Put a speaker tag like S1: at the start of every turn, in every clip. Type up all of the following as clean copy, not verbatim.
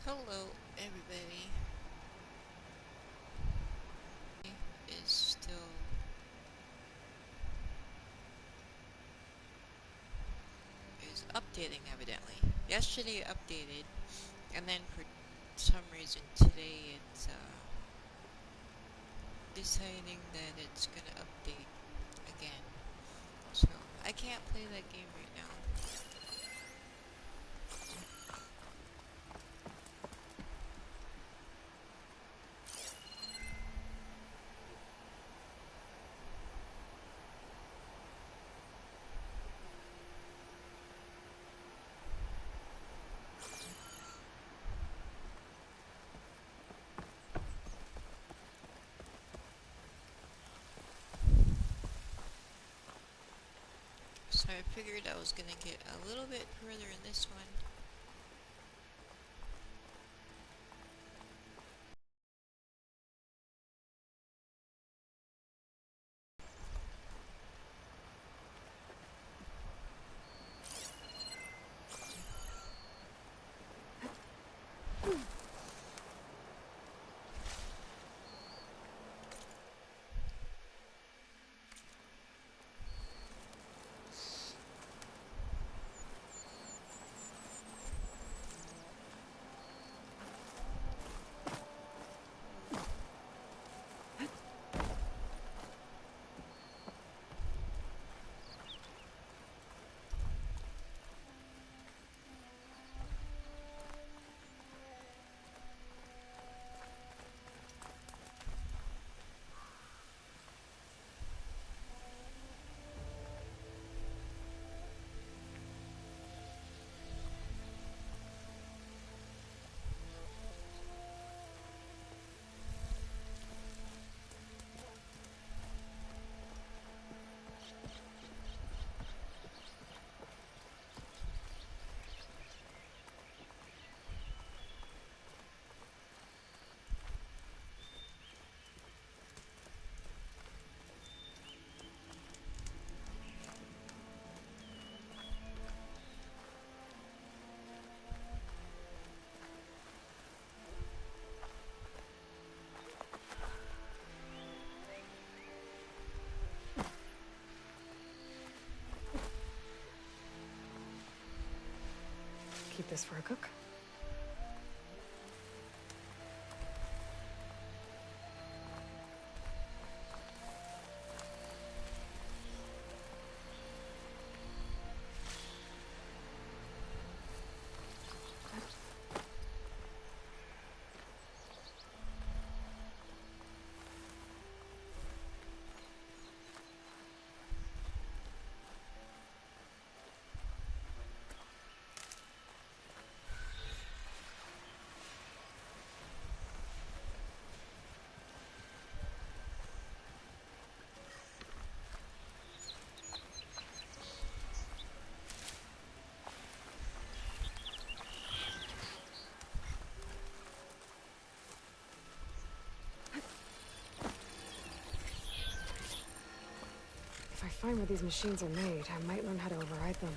S1: Hello, everybody. Is still is updating evidently. Yesterday updated, and then for some reason today it's deciding that it's gonna update again. So I can't play that game right now. So I figured I was gonna get a little bit further in this one.
S2: Keep this for a cook. If I find where these machines are made, I might learn how to override them.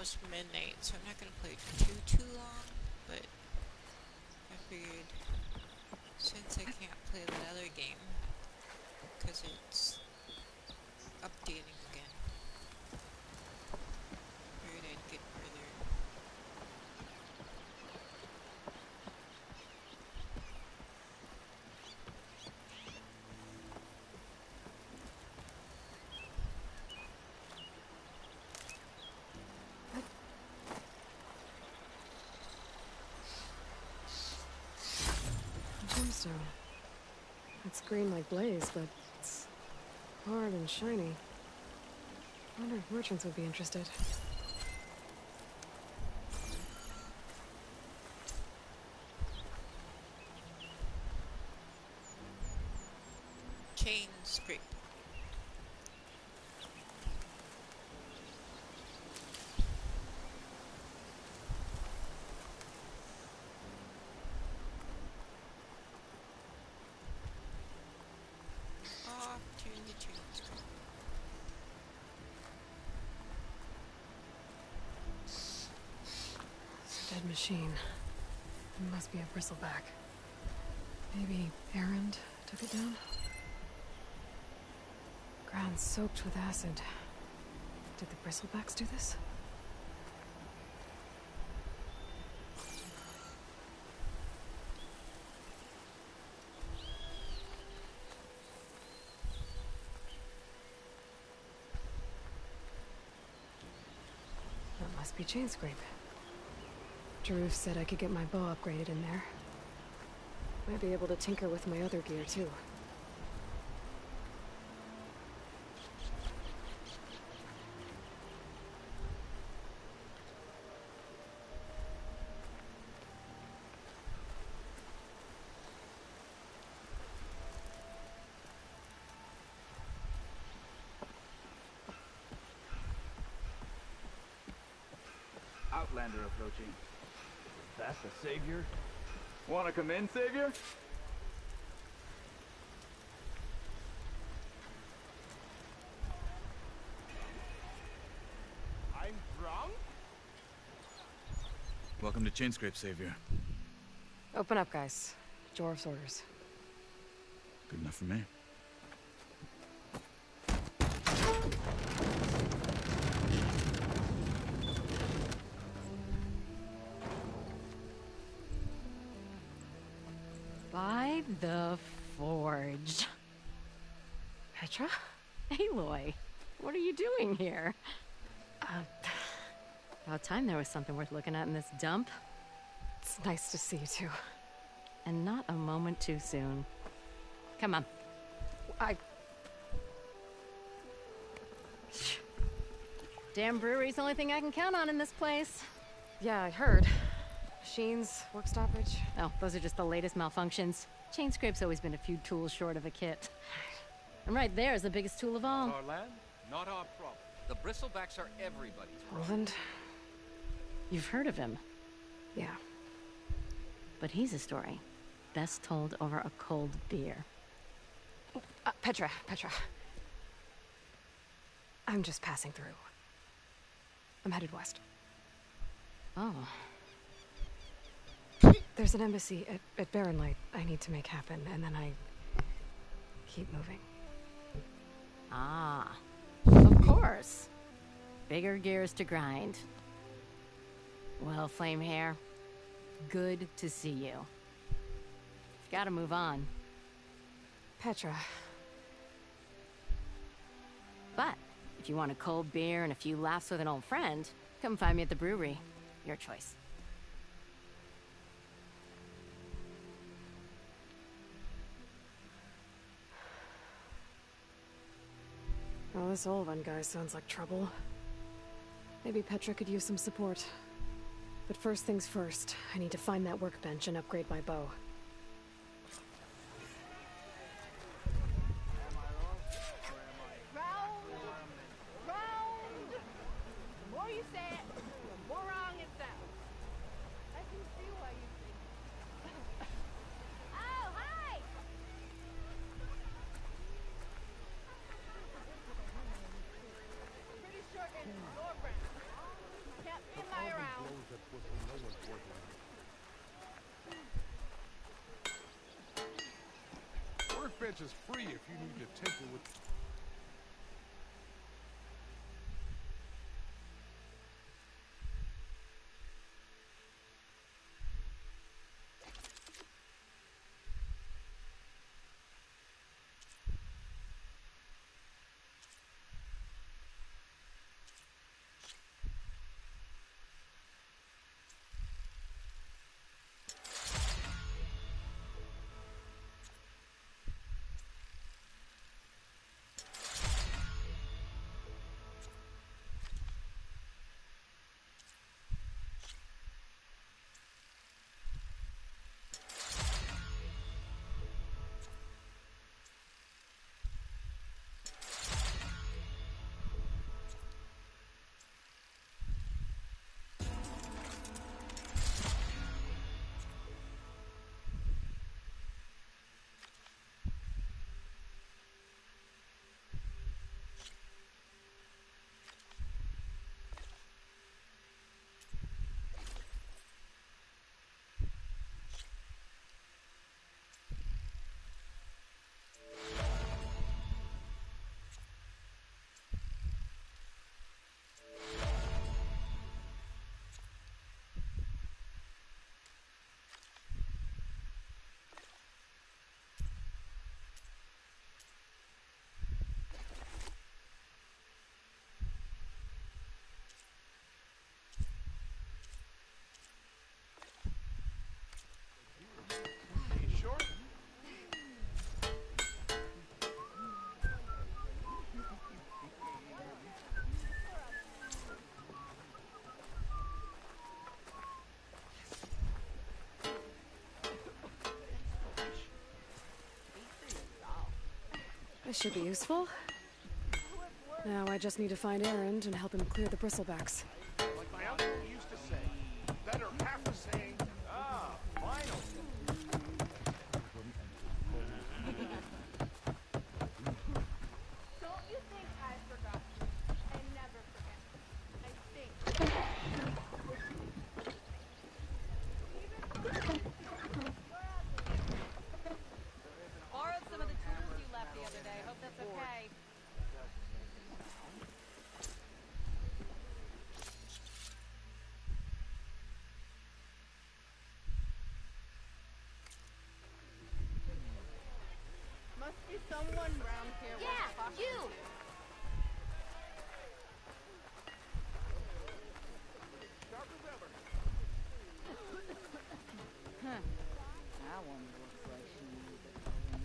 S1: almost midnight, so I'm not gonna play too long, but I figured since I can't play that other game, because it's updating again, figured I'd get further.
S2: Gemstone. It's green like blaze, but it's hard and shiny. I wonder if merchants would be interested.
S1: Chain scrape. Off to the chain scrape.
S2: It's a dead machine. It must be a bristleback. Maybe Errand took it down? Ground soaked with acid. Did the bristlebacks do this? That must be chain scrape. Jaruf said I could get my bow upgraded in there. Might be able to tinker with my other gear too.
S3: Outlander approaching. That's the Savior? Wanna come in, Savior? I'm drunk?
S4: Welcome to Chainscrape, Savior.
S2: Open up, guys. Jorv's orders.
S4: Good enough for me.
S5: By the Forge.
S2: Petra?
S5: Aloy, what are you doing here? About time there was something worth looking at in this dump.
S2: It's nice to see you too.
S5: And not a moment too soon. Come on. Damn brewery's the only thing I can count on in this place.
S2: Yeah, I heard. Machines, work stoppage.
S5: Oh, those are just the latest malfunctions. Chainscrape's always been a few tools short of a kit. And right there is the biggest tool of all.
S6: Our land, not our problem. The bristlebacks are everybody's problem.
S2: Roland?
S5: You've heard of him,
S2: Yeah.
S5: but he's a story best told over a cold beer.
S2: Petra. I'm just passing through. I'm headed west.
S5: Oh,
S2: There's an embassy at Barren Light I need to make happen, and then I keep moving.
S5: ah, of course. Bigger gears to grind. Well, Flame Hair, good to see you. Gotta move on.
S2: Petra.
S5: But if you want a cold beer and a few laughs with an old friend, come find me at the brewery. Your choice.
S2: Oh, this Olvan guy sounds like trouble. Maybe Petra could use some support. But first things first, I need to find that workbench and upgrade my bow.
S7: Round! The more you say it, the more wrong it sounds. I can see why you think. Oh, hi! Pretty sure it's your brand. Can't
S8: workbench is free if you need to tinker with... You sure?
S2: This should be useful. Now I just need to find Erend and help him clear the bristlebacks.
S8: Like my uncle used to say, better half a saying. Ah, final.
S7: Don't you think I forgot? I never forget. I think.
S5: Borrowed some of the tools you left the other day. Hope that's okay.
S7: Must be someone round here.
S9: Yeah, you!
S8: Sharp as ever.
S5: That one looks like she needs a coating.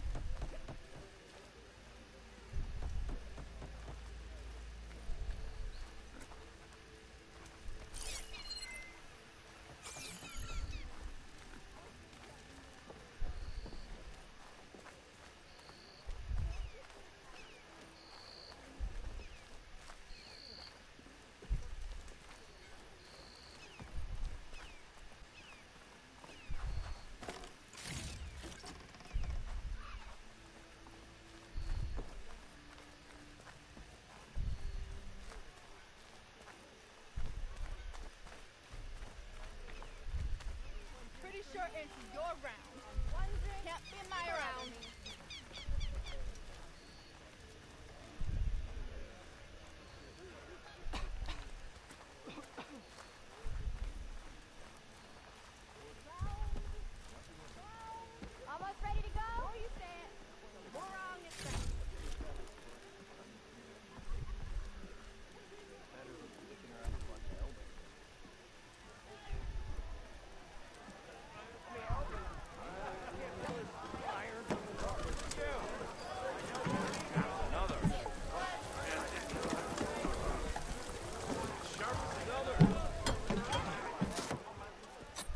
S7: Pretty sure it's your round. Can't be my round.
S9: Almost ready to go?
S7: Before you say it, the more wrong it sounds.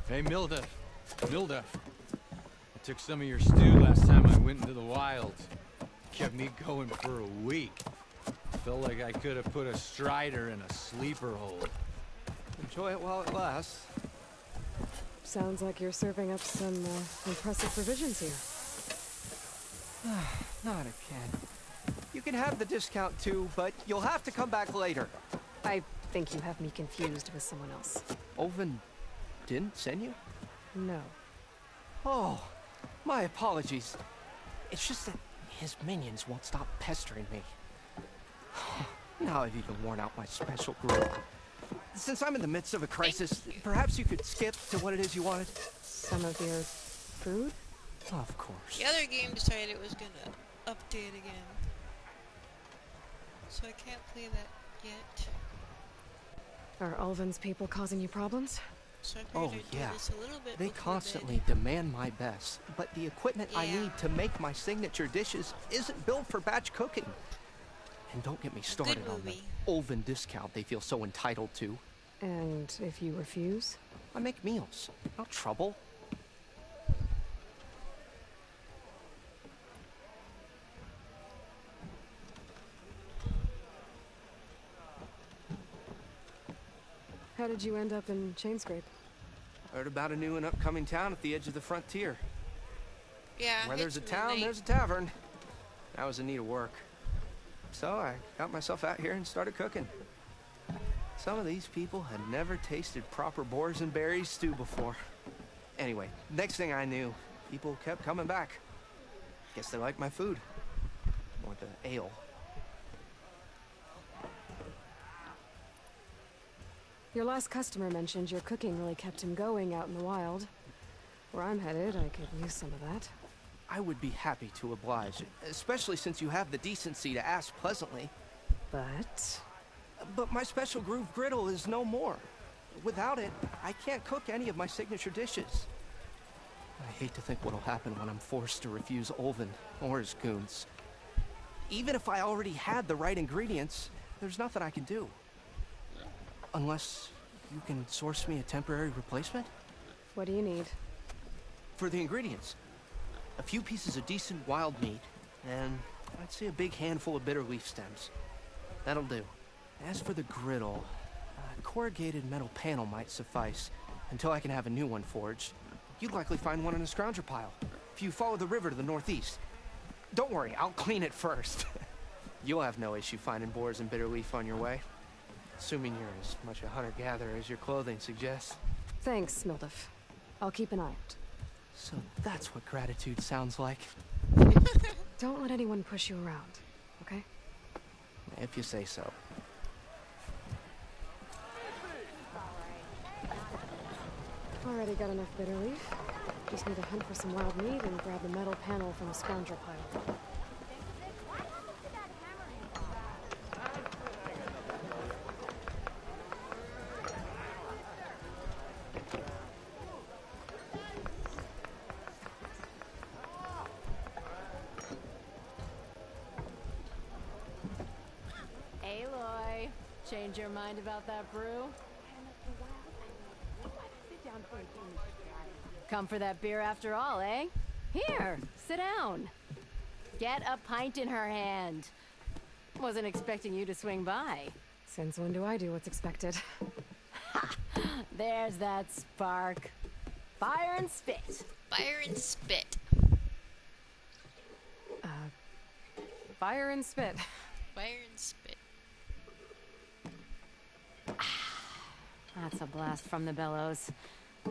S6: Hey, Milda. Milda. I took some of your stew last time I went into the wilds. Kept me going for a week. Felt like I could have put a strider in a sleeper hole.
S10: Enjoy it while it lasts.
S2: Sounds like you're serving up some impressive provisions here.
S10: Not again. You can have the discount too, but you'll have to come back later.
S2: I think you have me confused with someone else.
S10: Oven didn't send you?
S2: No.
S10: Oh, my apologies. It's just that his minions won't stop pestering me. Now I've even worn out my special group. Since I'm in the midst of a crisis, perhaps you could skip to what it is you wanted?
S2: Some of your food?
S10: Of course.
S1: The other game decided it was gonna update again. So I can't play that yet.
S2: Are Ulvin's people causing you problems?
S1: So I
S10: Oh,
S1: figured I'd do
S10: yeah.
S1: this a little bit
S10: They
S1: before
S10: constantly
S1: bed.
S10: demand my best, but the equipment I
S1: Yeah.
S10: need to make my signature dishes isn't built for batch cooking. And don't get me started on the
S1: movie.
S10: Ulvin discount they feel so entitled to.
S2: And if you refuse?
S10: I make meals, no trouble.
S2: How did you end up in Chainscrape?
S10: Heard about a new and upcoming town at the edge of the frontier.
S1: Yeah.
S10: Where there's a
S1: it's
S10: town,
S1: midnight.
S10: there's a tavern. I was in need of work. So I got myself out here and started cooking. Some of these people had never tasted proper boars and berries stew before. Anyway, next thing I knew, people kept coming back. Guess they liked my food. Or the ale.
S2: Your last customer mentioned your cooking really kept him going out in the wild. Where I'm headed, I could use some of that.
S10: I would be happy to oblige, especially since you have the decency to ask pleasantly.
S2: But...
S10: But my special groove griddle is no more. Without it, I can't cook any of my signature dishes. I hate to think what'll happen when I'm forced to refuse Ulvin or his goons. Even if I already had the right ingredients, there's nothing I can do. Unless you can source me a temporary replacement?
S2: what do you need?
S10: For the ingredients, a few pieces of decent wild meat, and I'd say a big handful of bitter leaf stems. That'll do. As for the griddle, a corrugated metal panel might suffice until I can have a new one forged. You'd likely find one in a scrounger pile if you follow the river to the northeast. Don't worry, I'll clean it first. You'll have no issue finding boars and bitter leaf on your way. Assuming you're as much a hunter-gatherer as your clothing suggests.
S2: Thanks, Mildef. I'll keep an eye out.
S10: So that's what gratitude sounds like.
S2: Don't let anyone push you around, okay?
S10: If you say so.
S2: Already got enough bitter leaf. Just need to hunt for some wild meat and grab the metal panel from the scrounger pile.
S5: Aloy, change your mind about that brew? Come for that beer after all, eh? Here, sit down. Get a pint in her hand. Wasn't expecting you to swing by.
S2: Since when do I do what's expected?
S5: There's that spark. Fire and spit.
S1: Fire and spit.
S2: Fire and spit.
S1: Fire and spit.
S5: That's a blast from the bellows.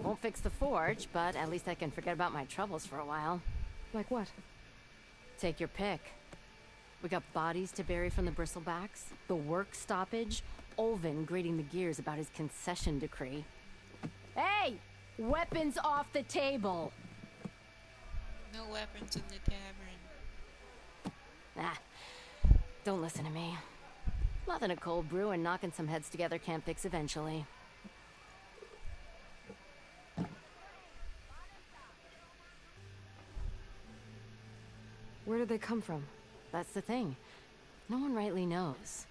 S5: Won't fix the forge, but at least I can forget about my troubles for a while.
S2: Like what?
S5: Take your pick. We got bodies to bury from the bristlebacks, the work stoppage, Ulvin grating the gears about his concession decree. Hey! Weapons off the table!
S1: No weapons in the tavern.
S5: Ah, don't listen to me. Nothing a cold brew and knocking some heads together can't fix eventually.
S2: Where did they come from?
S5: That's the thing. No one rightly knows.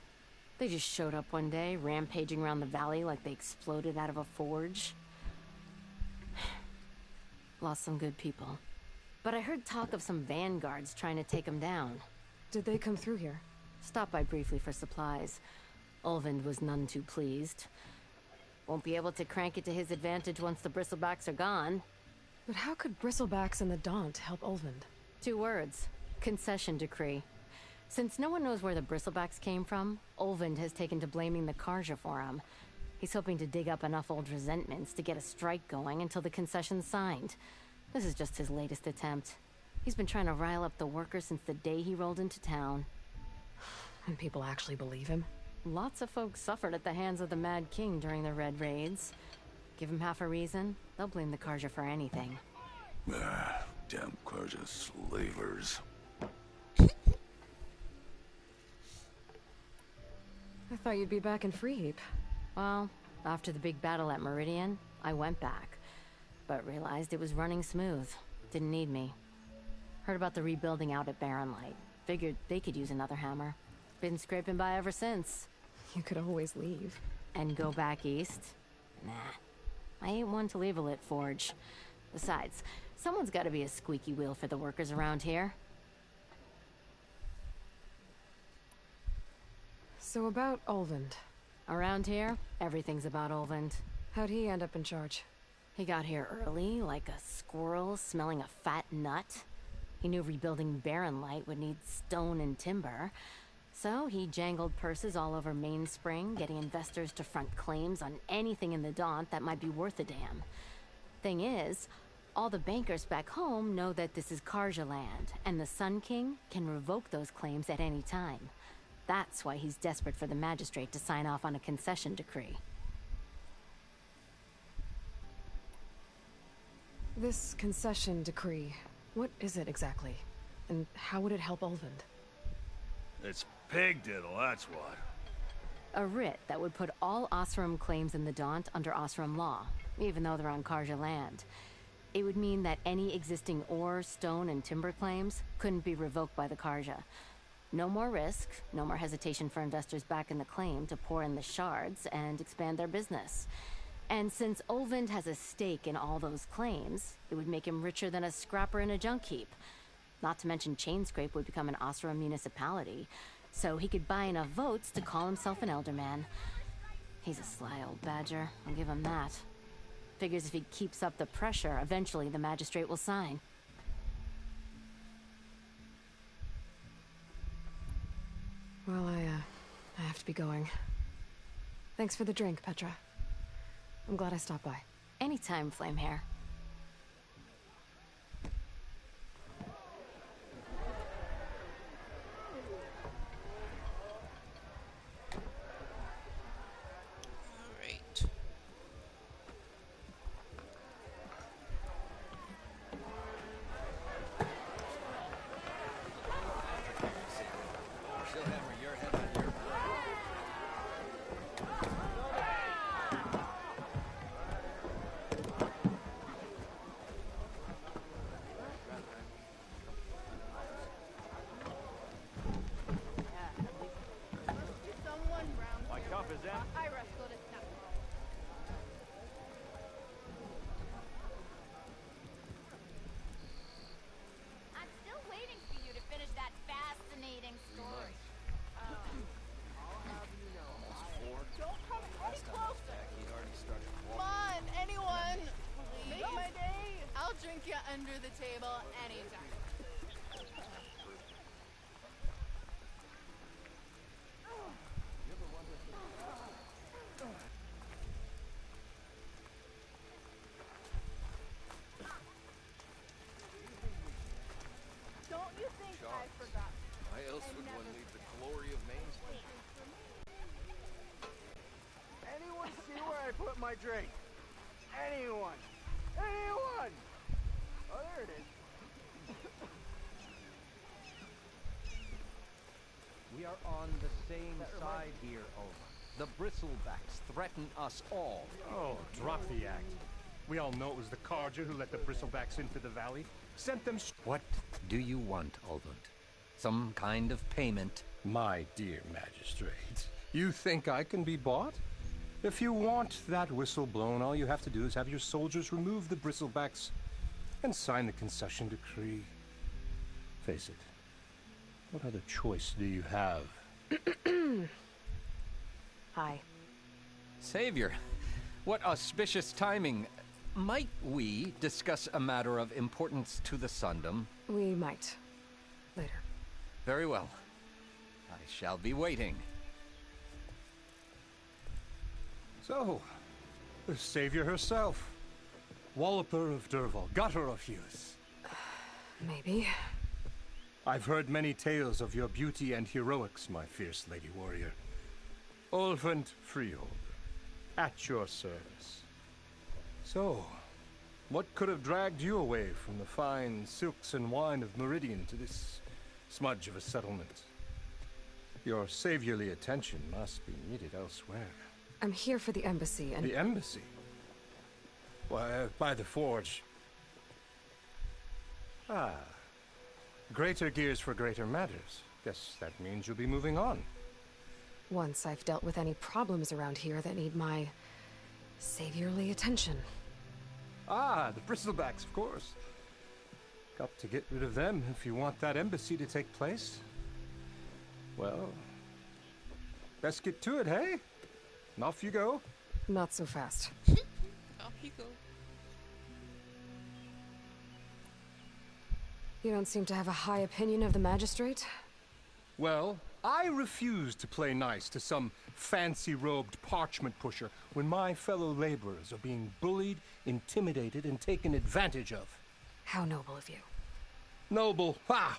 S5: They just showed up one day, rampaging around the valley like they exploded out of a forge. Lost some good people. But I heard talk of some vanguards trying to take them down.
S2: Did they come through here?
S5: Stopped by briefly for supplies. Ulvin was none too pleased. Won't be able to crank it to his advantage once the bristlebacks are gone.
S2: But how could Bristlebacks and the Daunt help Ulvin?
S5: 2 words. Concession decree. Since no one knows where the bristlebacks came from, Ulvin has taken to blaming the Karja for him. He's hoping to dig up enough old resentments to get a strike going until the concession's signed. This is just his latest attempt. He's been trying to rile up the workers since the day he rolled into town.
S2: And people actually believe him?
S5: Lots of folks suffered at the hands of the Mad King during the Red Raids. Give him half a reason, they'll blame the Karja for anything.
S11: Damn Karja slavers.
S2: I thought you'd be back in Freeheap.
S5: Well, after the big battle at Meridian, I went back, but realized it was running smooth. Didn't need me. Heard about the rebuilding out at Barren Light. Figured they could use another hammer. Been scraping by ever since.
S2: You could always leave.
S5: And go back east? Nah. I ain't one to leave a lit forge. Besides, someone's gotta be a squeaky wheel for the workers around here.
S2: So about Olvend.
S5: Around here, everything's about Olvend.
S2: How'd he end up in charge?
S5: He got here early, like a squirrel smelling a fat nut. He knew rebuilding Barren Light would need stone and timber. So he jangled purses all over Mainspring, getting investors to front claims on anything in the Daunt that might be worth a damn. Thing is, all the bankers back home know that this is Karja land, and the Sun King can revoke those claims at any time. That's why he's desperate for the magistrate to sign off on a concession decree.
S2: This concession decree, what is it exactly? And how would it help Olvend?
S11: It's pig diddle, that's what.
S5: A writ that would put all Osram claims in the Daunt under Osram law, even though they're on Karja land. It would mean that any existing ore, stone, and timber claims couldn't be revoked by the Karja. No more risk, no more hesitation for investors back in the claim to pour in the shards and expand their business. And since Olvend has a stake in all those claims, it would make him richer than a scrapper in a junk heap. Not to mention Chainscrape would become an Osram municipality, so he could buy enough votes to call himself an elderman. He's a sly old badger, I'll give him that. Figures if he keeps up the pressure, eventually the magistrate will sign.
S2: Well, I have to be going. Thanks for the drink, Petra. I'm glad I stopped by.
S5: Anytime, Flamehair.
S1: Alright.
S6: She'll hammer your head on your...
S7: Someone round
S3: My
S7: here.
S3: cup is empty.
S7: I wrestled it now.
S9: I'm still waiting for you to finish that fascinating story.
S7: Don't come any closer.
S6: He'd already started
S7: Come on, anyone. Make my day. I'll drink you under the table anytime. Don't you think I forgot?
S6: Why else would one leave the glory of Mainspring?
S3: Anyone see where I put my drink? Anyone? Anyone? Oh, there it is.
S12: We are on the same side here, Oma. The Bristlebacks threaten us all.
S8: Oh, drop the act. We all know it was the Karja who let the Bristlebacks into the valley. Sent them
S12: What do you want, Olvend? Some kind of payment?
S8: My dear magistrate, you think I can be bought? If you want that whistle blown, all you have to do is have your soldiers remove the Bristlebacks and sign the concession decree. Face it, what other choice do you have?
S2: Hi.
S12: Savior, what auspicious timing. Might we discuss a matter of importance to the Sundom?
S2: We might. Later.
S12: Very well. I shall be waiting.
S8: So, the savior herself. Walloper of Derval, gutter of youth.
S2: Maybe.
S8: I've heard many tales of your beauty and heroics, my fierce lady warrior. Ulvent Freeholder, at your service. So, what could have dragged you away from the fine silks and wine of Meridian to this smudge of a settlement? Your saviorly attention must be needed elsewhere.
S2: I'm here for the embassy and...
S8: The embassy? Why, by the forge. Ah. Greater gears for greater matters. Guess that means you'll be moving on.
S2: Once I've dealt with any problems around here that need my... saviorly attention.
S8: Ah, the bristlebacks, of course. Got to get rid of them if you want that embassy to take place. Well, best get to it, hey? And off you go.
S2: Not so fast.
S1: Off you go.
S2: You don't seem to have a high opinion of the magistrate?
S8: Well, I refuse to play nice to some fancy-robed parchment pusher when my fellow laborers are being bullied, intimidated, and taken advantage of.
S2: How noble of you.
S8: Noble? Ha!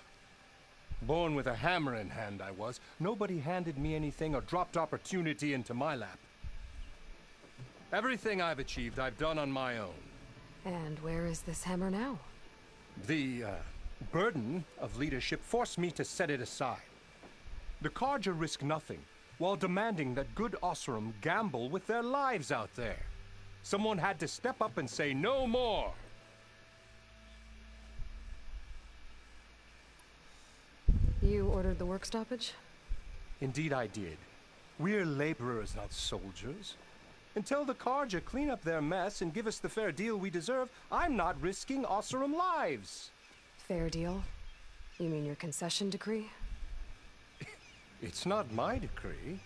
S8: Born with a hammer in hand, I was. Nobody handed me anything or dropped opportunity into my lap. Everything I've achieved, I've done on my own.
S2: And where is this hammer now?
S8: The, burden of leadership forced me to set it aside. The Carja risk nothing, while demanding that good Osram gamble with their lives out there. Someone had to step up and say no more.
S2: You ordered the work stoppage?
S8: Indeed I did. We're laborers, not soldiers. Until the Carja clean up their mess and give us the fair deal we deserve, I'm not risking Osram lives.
S2: Fair deal? You mean your concession decree?
S8: It's not my decree.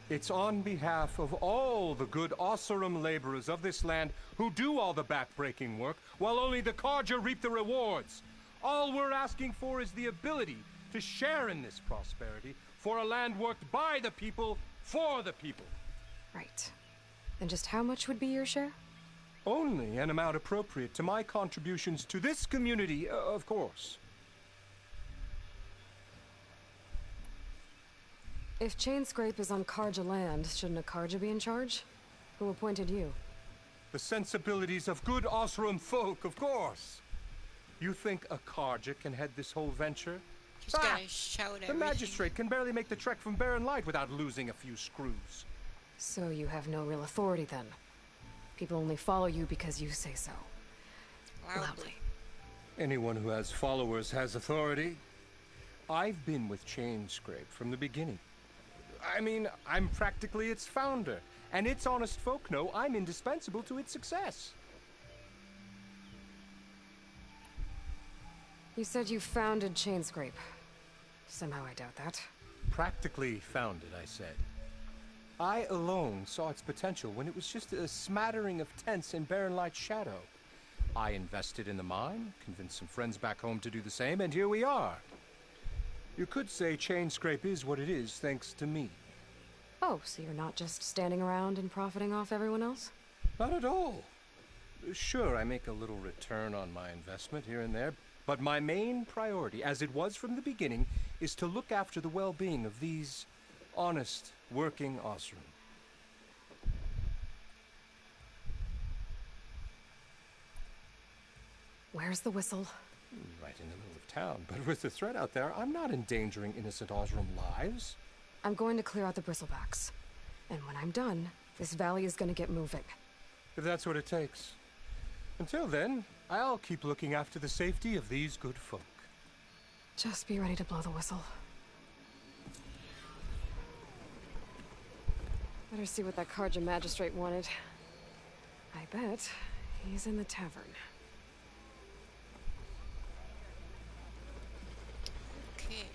S8: It's on behalf of all the good Osram laborers of this land who do all the backbreaking work, while only the Carja reap the rewards. All we're asking for is the ability to share in this prosperity for a land worked by the people, for the people.
S2: Right. And just how much would be your share?
S8: Only an amount appropriate to my contributions to this community, of course.
S2: If Chainscrape is on Carja land, shouldn't a Carja be in charge? Who appointed you?
S8: The sensibilities of good Osram folk, of course. You think a Carja can head this whole venture?
S1: Just gotta shout
S8: The
S1: everything.
S8: magistrate can barely make the trek from Barren Light without losing a few screws.
S2: So you have no real authority then? People only follow you because you say so.
S1: Loudly.
S8: Anyone who has followers has authority. I've been with Chainscrape from the beginning. I mean, I'm practically its founder, and its honest folk know I'm indispensable to its success.
S2: You said you founded Chainscrape. Somehow I doubt that.
S8: Practically founded, I said. I alone saw its potential when it was just a smattering of tents in Barren Light's shadow. I invested in the mine, convinced some friends back home to do the same, and here we are. You could say Chainscrape is what it is thanks to me.
S2: Oh, so you're not just standing around and profiting off everyone else?
S8: Not at all. Sure, I make a little return on my investment here and there, but my main priority, as it was from the beginning, is to look after the well-being of these honest, working Osram.
S2: Where's the whistle?
S8: Right in the middle of town, but with the threat out there, I'm not endangering innocent Osram lives.
S2: I'm going to clear out the bristlebacks. And when I'm done, this valley is going to get moving.
S8: If that's what it takes. Until then, I'll keep looking after the safety of these good folk.
S2: Just be ready to blow the whistle. Better see what that Carja magistrate wanted. I bet he's in the tavern.
S1: Okay.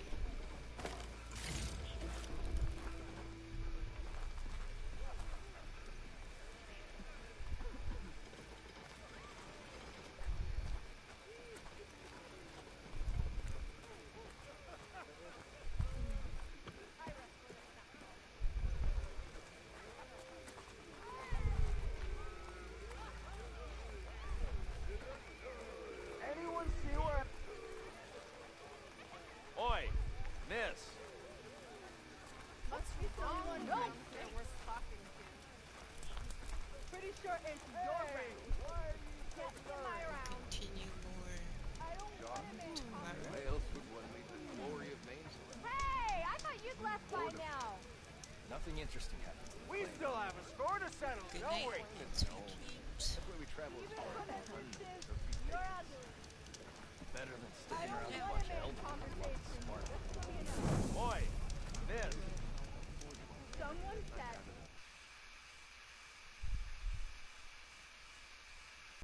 S7: into your brain. Get in my around.
S1: Continue more tomorrow.
S13: Why else would one leave the glory of Maine?
S9: Hey, I thought you'd left by now.
S13: Nothing interesting happened.
S3: We still have a score to settle,
S1: Good
S3: don't
S1: night,
S3: we?
S1: and sweet dreams.
S13: That's why we travel as far as 400.
S9: You're ugly.
S13: Better than